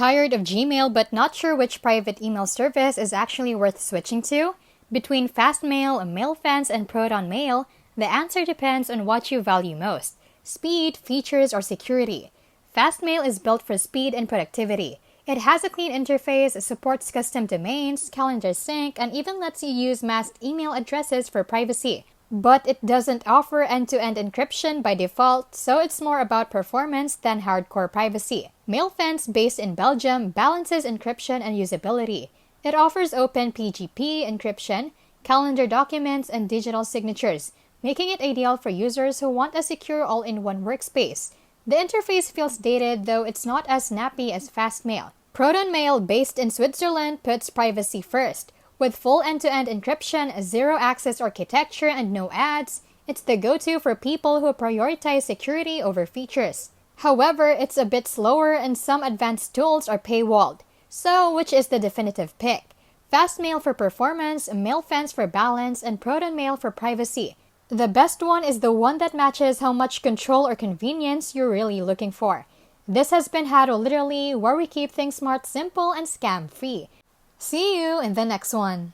Tired of Gmail but not sure which private email service is actually worth switching to? Between Fastmail, Mailfence, and Protonmail, the answer depends on what you value most: speed, features, or security. Fastmail is built for speed and productivity. It has a clean interface, supports custom domains, calendar sync, and even lets you use masked email addresses for privacy. But it doesn't offer end-to-end encryption by default, so it's more about performance than hardcore privacy. Mailfence, based in Belgium, balances encryption and usability. It offers open PGP encryption, calendar documents, and digital signatures, making it ideal for users who want a secure all-in-one workspace. The interface feels dated, though it's not as snappy as Fastmail. Protonmail, based in Switzerland, puts privacy first. With full end-to-end encryption, zero-access architecture, and no ads, it's the go-to for people who prioritize security over features. However, it's a bit slower and some advanced tools are paywalled. So, which is the definitive pick? Fastmail for performance, Mailfence for balance, and Protonmail for privacy. The best one is the one that matches how much control or convenience you're really looking for. This has been How to Literally, where we keep things smart, simple, and scam-free. See you in the next one.